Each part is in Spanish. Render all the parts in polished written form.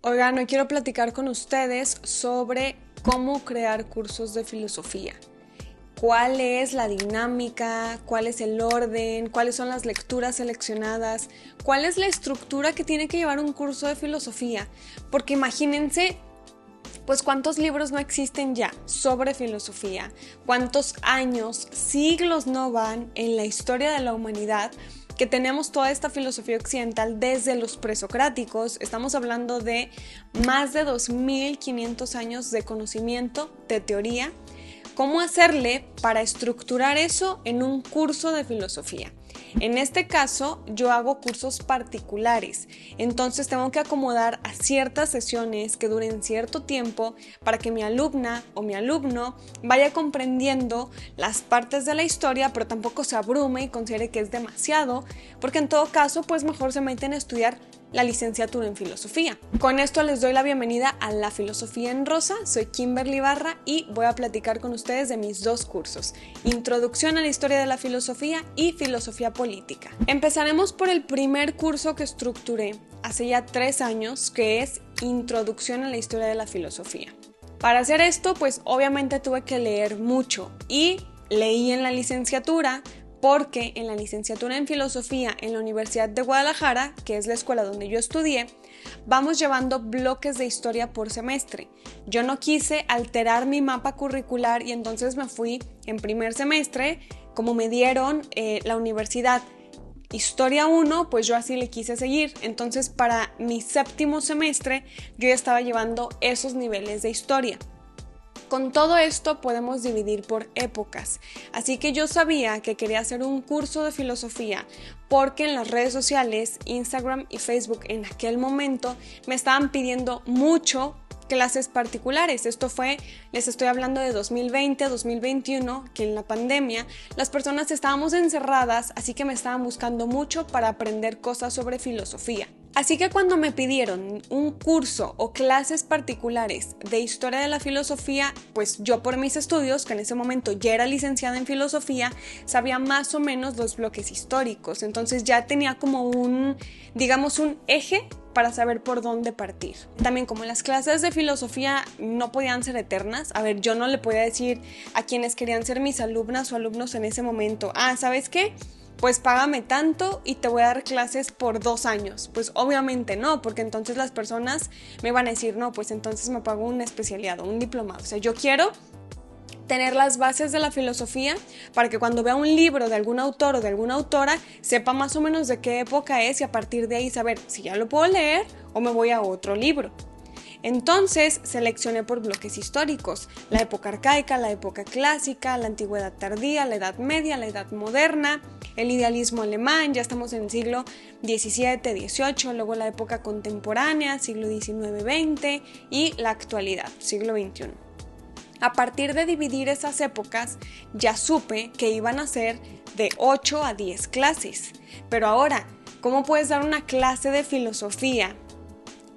Oigan, hoy quiero platicar con ustedes sobre cómo crear cursos de filosofía. ¿Cuál es la dinámica? ¿Cuál es el orden? ¿Cuáles son las lecturas seleccionadas? ¿Cuál es la estructura que tiene que llevar un curso de filosofía? Porque imagínense, pues cuántos libros no existen ya sobre filosofía, cuántos años, siglos no van en la historia de la humanidad que tenemos toda esta filosofía occidental desde los presocráticos. Estamos hablando de más de 2500 años de conocimiento, de teoría. ¿Cómo hacerle para estructurar eso en un curso de filosofía? En este caso, yo hago cursos particulares, entonces tengo que acomodar a ciertas sesiones que duren cierto tiempo para que mi alumna o mi alumno vaya comprendiendo las partes de la historia, pero tampoco se abrume y considere que es demasiado, porque en todo caso, pues mejor se meten a estudiar la licenciatura en filosofía. Con esto les doy la bienvenida a La Filosofía en Rosa. Soy Kimberly Barra y voy a platicar con ustedes de mis dos cursos: Introducción a la Historia de la Filosofía y Filosofía Política. Empezaremos por el primer curso que estructuré hace ya 3 años, que es Introducción a la Historia de la Filosofía. Para hacer esto, pues obviamente tuve que leer mucho y leí en la licenciatura, porque en la licenciatura en filosofía en la Universidad de Guadalajara, que es la escuela donde yo estudié, vamos llevando bloques de historia por semestre. Yo no quise alterar mi mapa curricular y entonces me fui en primer semestre, como me dieron la universidad Historia 1, pues yo así le quise seguir. Entonces para mi 7º semestre yo ya estaba llevando esos niveles de historia. Con todo esto podemos dividir por épocas, así que yo sabía que quería hacer un curso de filosofía porque en las redes sociales, Instagram y Facebook en aquel momento me estaban pidiendo mucho clases particulares. Esto fue, les estoy hablando de 2020, 2021, que en la pandemia las personas estábamos encerradas, así que me estaban buscando mucho para aprender cosas sobre filosofía. Así que cuando me pidieron un curso o clases particulares de historia de la filosofía, pues yo por mis estudios, que en ese momento ya era licenciada en filosofía, sabía más o menos los bloques históricos. Entonces ya tenía como un eje para saber por dónde partir. También, como las clases de filosofía no podían ser eternas, yo no le podía decir a quienes querían ser mis alumnas o alumnos en ese momento: ¿sabes qué? Pues págame tanto y te voy a dar clases por 2 años. Pues obviamente no, porque entonces las personas me van a decir: no, pues entonces me pago un especialidad, un diplomado. O sea, yo quiero tener las bases de la filosofía para que cuando vea un libro de algún autor o de alguna autora sepa más o menos de qué época es y a partir de ahí saber si ya lo puedo leer o me voy a otro libro. Entonces seleccioné por bloques históricos: la época arcaica, la época clásica, la antigüedad tardía, la edad media, la edad moderna, el idealismo alemán, ya estamos en el siglo XVII, XVIII, luego la época contemporánea, siglo XIX, XX y la actualidad, siglo XXI. A partir de dividir esas épocas, ya supe que iban a ser de 8 a 10 clases. Pero ahora, ¿cómo puedes dar una clase de filosofía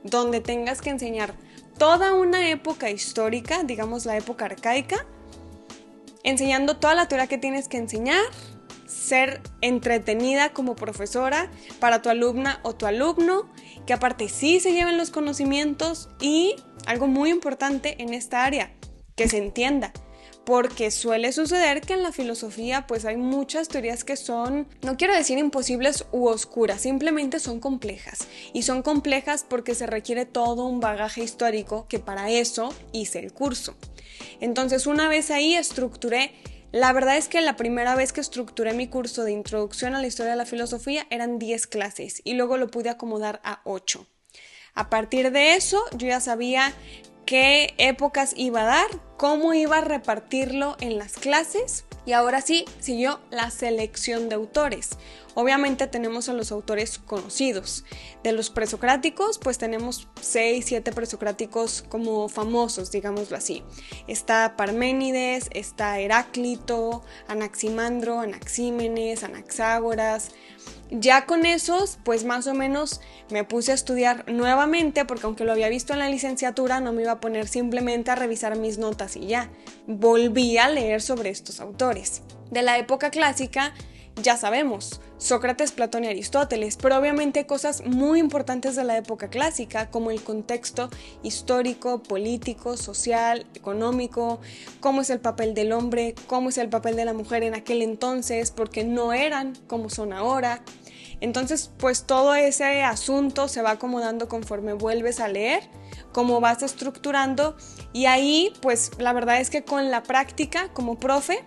donde tengas que enseñar toda una época histórica, digamos la época arcaica, enseñando toda la teoría que tienes que enseñar, ser entretenida como profesora para tu alumna o tu alumno, que aparte sí se lleven los conocimientos y algo muy importante en esta área, que se entienda? Porque suele suceder que en la filosofía pues hay muchas teorías que son, no quiero decir imposibles u oscuras, simplemente son complejas. Y son complejas porque se requiere todo un bagaje histórico, que para eso hice el curso. Entonces, una vez ahí estructuré. La verdad es que la primera vez que estructuré mi curso de Introducción a la Historia de la Filosofía eran 10 clases y luego lo pude acomodar a 8. A partir de eso yo ya sabía qué épocas iba a dar, cómo iba a repartirlo en las clases, y ahora sí siguió la selección de autores. Obviamente tenemos a los autores conocidos. De los presocráticos, pues tenemos 6, 7 presocráticos como famosos, digámoslo así. Está Parménides, está Heráclito, Anaximandro, Anaxímenes, Anaxágoras. Ya con esos, pues más o menos me puse a estudiar nuevamente, porque aunque lo había visto en la licenciatura, no me iba a poner simplemente a revisar mis notas y ya. Volví a leer sobre estos autores. De la época clásica, ya sabemos, Sócrates, Platón y Aristóteles, pero obviamente hay cosas muy importantes de la época clásica, como el contexto histórico, político, social, económico, cómo es el papel del hombre, cómo es el papel de la mujer en aquel entonces, porque no eran como son ahora. Entonces, pues todo ese asunto se va acomodando conforme vuelves a leer, cómo vas estructurando, y ahí, pues la verdad es que con la práctica como profe,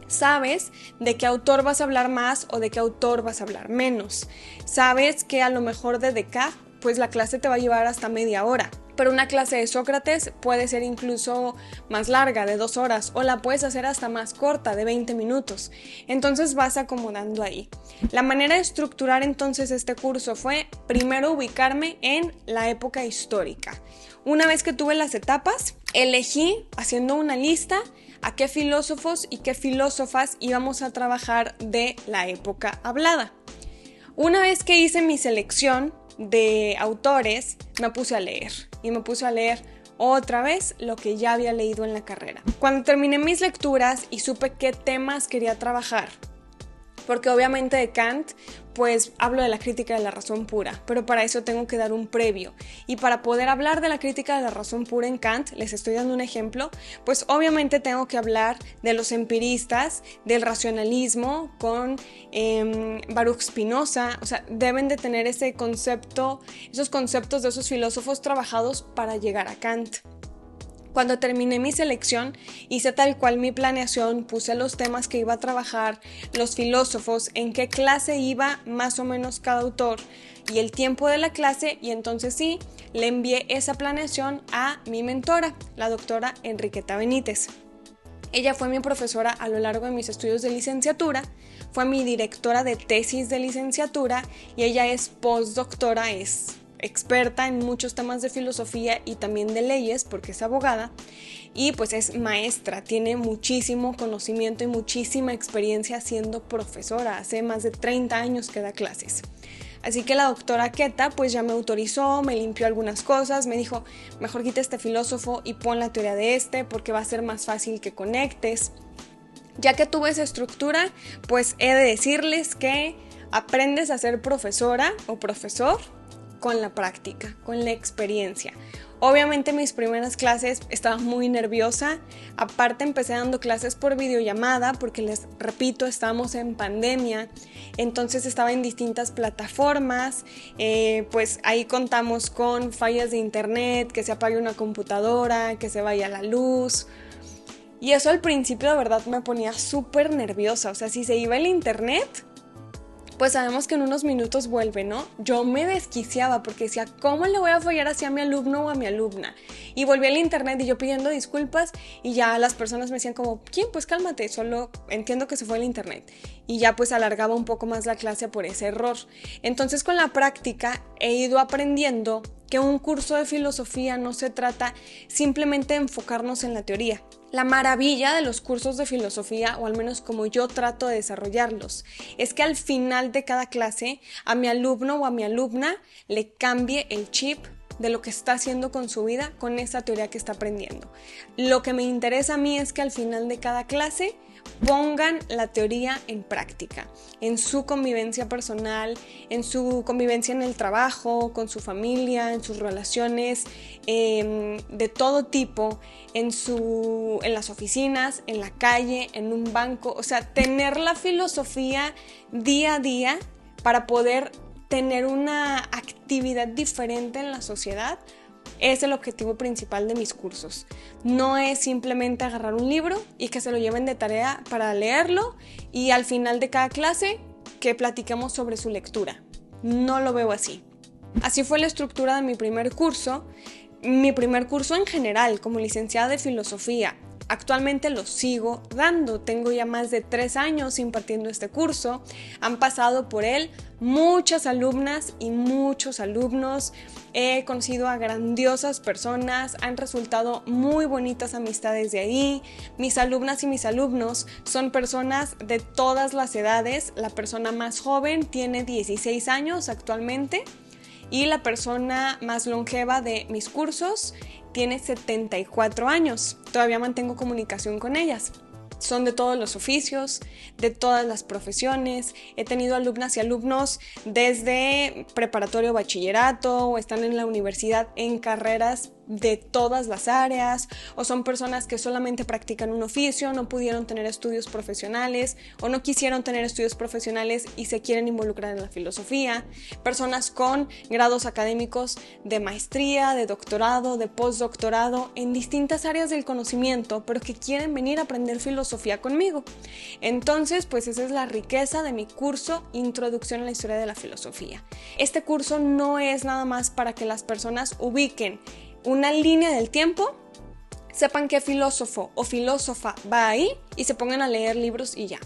sabes de qué autor vas a hablar más o de qué autor vas a hablar menos. Sabes que a lo mejor de Descartes, pues la clase te va a llevar hasta media hora. Pero una clase de Sócrates puede ser incluso más larga, de 2 horas, o la puedes hacer hasta más corta, de 20 minutos. Entonces vas acomodando ahí. La manera de estructurar entonces este curso fue primero ubicarme en la época histórica. Una vez que tuve las etapas, elegí, haciendo una lista, a qué filósofos y qué filósofas íbamos a trabajar de la época hablada. Una vez que hice mi selección de autores, me puse a leer otra vez lo que ya había leído en la carrera. Cuando terminé mis lecturas y supe qué temas quería trabajar, porque obviamente de Kant, pues hablo de la crítica de la razón pura, pero para eso tengo que dar un previo. Y para poder hablar de la crítica de la razón pura en Kant, les estoy dando un ejemplo, pues obviamente tengo que hablar de los empiristas, del racionalismo con Baruch Spinoza. O sea, deben de tener ese concepto, esos conceptos de esos filósofos trabajados para llegar a Kant. Cuando terminé mi selección, hice tal cual mi planeación, puse los temas que iba a trabajar, los filósofos, en qué clase iba más o menos cada autor y el tiempo de la clase, y entonces sí, le envié esa planeación a mi mentora, la doctora Enriqueta Benítez. Ella fue mi profesora a lo largo de mis estudios de licenciatura, fue mi directora de tesis de licenciatura y ella es postdoctora, es experta en muchos temas de filosofía y también de leyes porque es abogada, y pues es maestra, tiene muchísimo conocimiento y muchísima experiencia siendo profesora, hace más de 30 años que da clases. Así que la doctora Queta pues ya me autorizó, me limpió algunas cosas, me dijo, mejor quita este filósofo y pon la teoría de este porque va a ser más fácil que conectes. Ya que tuve esa estructura, pues he de decirles que aprendes a ser profesora o profesor con la práctica, con la experiencia. Obviamente mis primeras clases estaba muy nerviosa, aparte empecé dando clases por videollamada porque les repito, estábamos en pandemia, entonces estaba en distintas plataformas, pues ahí contamos con fallas de internet, que se apague una computadora, que se vaya la luz. Y eso al principio de verdad me ponía súper nerviosa, o sea, si se iba el internet, pues sabemos que en unos minutos vuelve, ¿no? Yo me desquiciaba porque decía, ¿cómo le voy a fallar así a mi alumno o a mi alumna? Y volví al internet y yo pidiendo disculpas y ya las personas me decían como, ¿quién? Pues cálmate, solo entiendo que se fue el internet. Y ya pues alargaba un poco más la clase por ese error. Entonces con la práctica he ido aprendiendo que un curso de filosofía no se trata simplemente de enfocarnos en la teoría. La maravilla de los cursos de filosofía, o al menos como yo trato de desarrollarlos, es que al final de cada clase a mi alumno o a mi alumna le cambie el chip de lo que está haciendo con su vida con esa teoría que está aprendiendo. Lo que me interesa a mí es que al final de cada clase pongan la teoría en práctica, en su convivencia personal, en su convivencia en el trabajo, con su familia, en sus relaciones de todo tipo, en las oficinas, en la calle, en un banco. O sea, tener la filosofía día a día para poder tener una actividad diferente en la sociedad es el objetivo principal de mis cursos. No es simplemente agarrar un libro y que se lo lleven de tarea para leerlo y al final de cada clase que platiquemos sobre su lectura. No lo veo así. Así fue la estructura de mi primer curso en general como licenciada de filosofía. Actualmente lo sigo dando, tengo ya más de 3 años impartiendo este curso, han pasado por él muchas alumnas y muchos alumnos, he conocido a grandiosas personas, han resultado muy bonitas amistades de ahí, mis alumnas y mis alumnos son personas de todas las edades, la persona más joven tiene 16 años actualmente y la persona más longeva de mis cursos tiene 74 años. Todavía mantengo comunicación con ellas. Son de todos los oficios, de todas las profesiones. He tenido alumnas y alumnos desde preparatorio, bachillerato, o están en la universidad en carreras de todas las áreas, o son personas que solamente practican un oficio, no pudieron tener estudios profesionales o no quisieron tener estudios profesionales y se quieren involucrar en la filosofía, personas con grados académicos de maestría, de doctorado, de postdoctorado en distintas áreas del conocimiento, pero que quieren venir a aprender filosofía conmigo. Entonces, pues esa es la riqueza de mi curso Introducción a la Historia de la Filosofía. Este curso no es nada más para que las personas ubiquen una línea del tiempo, sepan qué filósofo o filósofa va ahí y se pongan a leer libros y ya.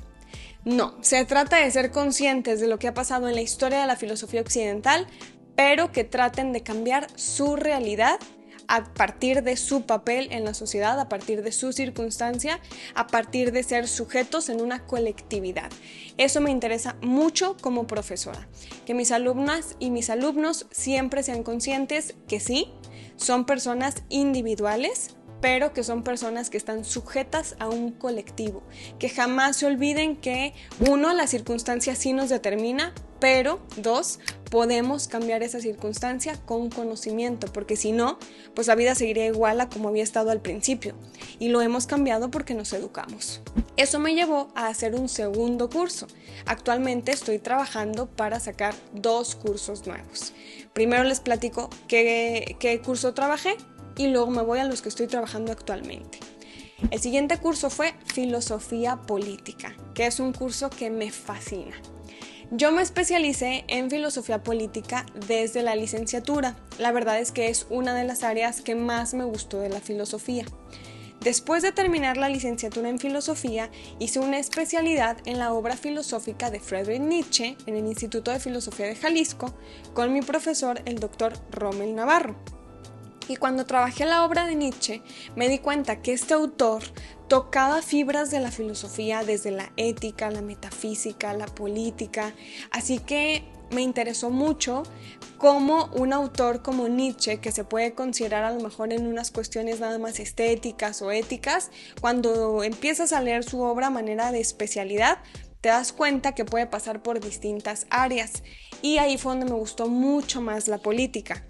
No, se trata de ser conscientes de lo que ha pasado en la historia de la filosofía occidental, pero que traten de cambiar su realidad a partir de su papel en la sociedad, a partir de su circunstancia, a partir de ser sujetos en una colectividad. Eso me interesa mucho como profesora, que mis alumnas y mis alumnos siempre sean conscientes que sí, son personas individuales, pero que son personas que están sujetas a un colectivo, que jamás se olviden que uno, la circunstancia sí nos determina, pero dos, podemos cambiar esa circunstancia con conocimiento, porque si no, pues la vida seguiría igual a como había estado al principio, y lo hemos cambiado porque nos educamos. Eso me llevó a hacer un segundo curso. Actualmente estoy trabajando para sacar 2 cursos nuevos. Primero les platico qué curso trabajé y luego me voy a los que estoy trabajando actualmente. El siguiente curso fue Filosofía Política, que es un curso que me fascina. Yo me especialicé en filosofía política desde la licenciatura. La verdad es que es una de las áreas que más me gustó de la filosofía. Después de terminar la licenciatura en filosofía, hice una especialidad en la obra filosófica de Friedrich Nietzsche en el Instituto de Filosofía de Jalisco con mi profesor, el doctor Rommel Navarro. Y cuando trabajé la obra de Nietzsche, me di cuenta que este autor tocaba fibras de la filosofía desde la ética, la metafísica, la política, así que me interesó mucho cómo un autor como Nietzsche, que se puede considerar a lo mejor en unas cuestiones nada más estéticas o éticas, cuando empiezas a leer su obra a manera de especialidad, te das cuenta que puede pasar por distintas áreas, y ahí fue donde me gustó mucho más la política.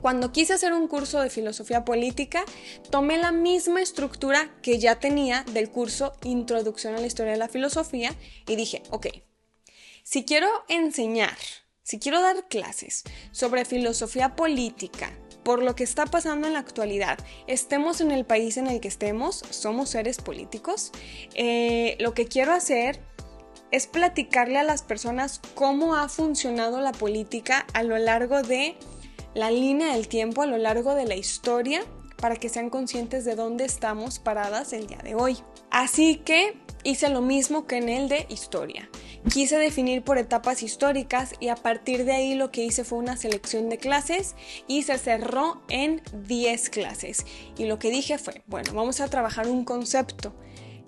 Cuando quise hacer un curso de filosofía política, tomé la misma estructura que ya tenía del curso Introducción a la Historia de la Filosofía y dije, ok, si quiero enseñar, si quiero dar clases sobre filosofía política, por lo que está pasando en la actualidad, estemos en el país en el que estemos, somos seres políticos, lo que quiero hacer es platicarle a las personas cómo ha funcionado la política a lo largo de la línea del tiempo, a lo largo de la historia, para que sean conscientes de dónde estamos paradas el día de hoy. Así que hice lo mismo que en el de historia. Quise definir por etapas históricas y a partir de ahí lo que hice fue una selección de clases y se cerró en 10 clases. Y lo que dije fue, bueno, vamos a trabajar un concepto.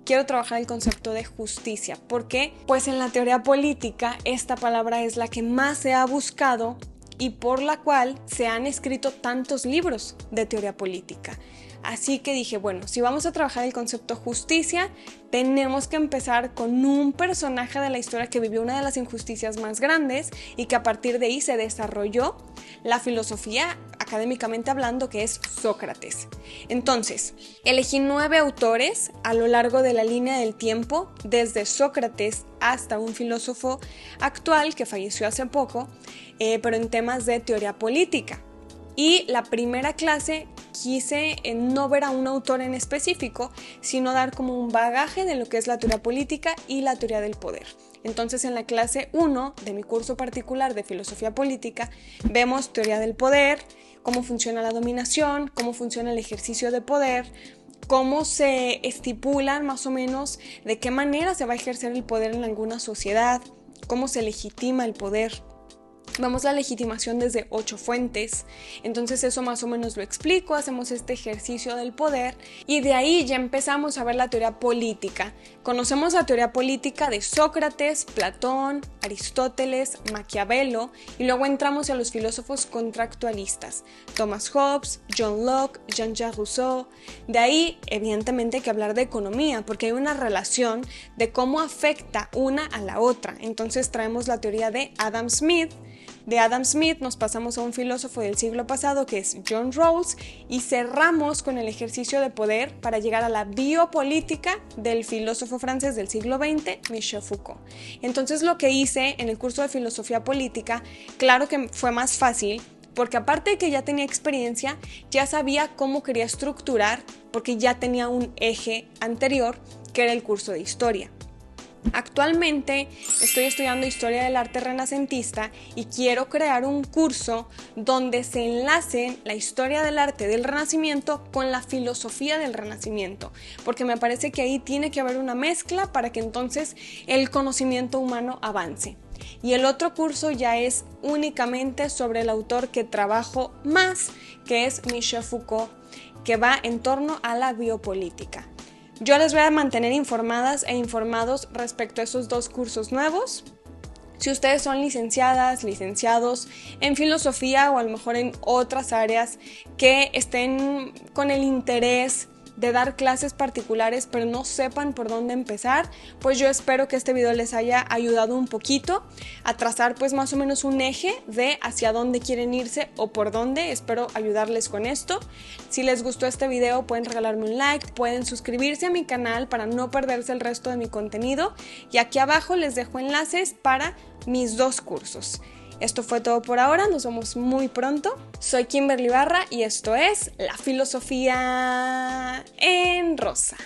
Quiero trabajar el concepto de justicia. ¿Por qué? Pues en la teoría política esta palabra es la que más se ha buscado y por la cual se han escrito tantos libros de teoría política. Así que dije, bueno, si vamos a trabajar el concepto justicia, tenemos que empezar con un personaje de la historia que vivió una de las injusticias más grandes y que a partir de ahí se desarrolló la filosofía, académicamente hablando, que es Sócrates. Entonces, elegí 9 autores a lo largo de la línea del tiempo, desde Sócrates hasta un filósofo actual que falleció hace poco, pero en temas de teoría política. Y la primera clase quise no ver a un autor en específico, sino dar como un bagaje de lo que es la teoría política y la teoría del poder. Entonces en la clase 1 de mi curso particular de filosofía política vemos teoría del poder, cómo funciona la dominación, cómo funciona el ejercicio de poder, cómo se estipulan más o menos de qué manera se va a ejercer el poder en alguna sociedad, cómo se legitima el poder. Vemos la legitimación desde 8 fuentes, entonces eso más o menos lo explico, hacemos este ejercicio del poder y de ahí ya empezamos a ver la teoría política. Conocemos la teoría política de Sócrates, Platón, Aristóteles, Maquiavelo y luego entramos a los filósofos contractualistas, Thomas Hobbes, John Locke, Jean-Jacques Rousseau. De ahí evidentemente hay que hablar de economía porque hay una relación de cómo afecta una a la otra, entonces traemos la teoría de Adam Smith. De Adam Smith nos pasamos a un filósofo del siglo pasado que es John Rawls y cerramos con el ejercicio de poder para llegar a la biopolítica del filósofo francés del siglo XX, Michel Foucault. Entonces lo que hice en el curso de filosofía política, claro que fue más fácil porque aparte de que ya tenía experiencia, ya sabía cómo quería estructurar porque ya tenía un eje anterior que era el curso de historia. Actualmente estoy estudiando Historia del Arte Renacentista y quiero crear un curso donde se enlacen la historia del arte del Renacimiento con la filosofía del Renacimiento, porque me parece que ahí tiene que haber una mezcla para que entonces el conocimiento humano avance. Y el otro curso ya es únicamente sobre el autor que trabajo más, que es Michel Foucault, que va en torno a la biopolítica. Yo les voy a mantener informadas e informados respecto a esos dos cursos nuevos. Si ustedes son licenciadas, licenciados en filosofía o a lo mejor en otras áreas que estén con el interés de dar clases particulares pero no sepan por dónde empezar, pues yo espero que este video les haya ayudado un poquito a trazar pues más o menos un eje de hacia dónde quieren irse o por dónde. Espero ayudarles con esto. Si les gustó este video pueden regalarme un like, pueden suscribirse a mi canal para no perderse el resto de mi contenido y aquí abajo les dejo enlaces para mis dos cursos. Esto fue todo por ahora, nos vemos muy pronto. Soy Kimberly Barra y esto es La Filosofía en Rosa.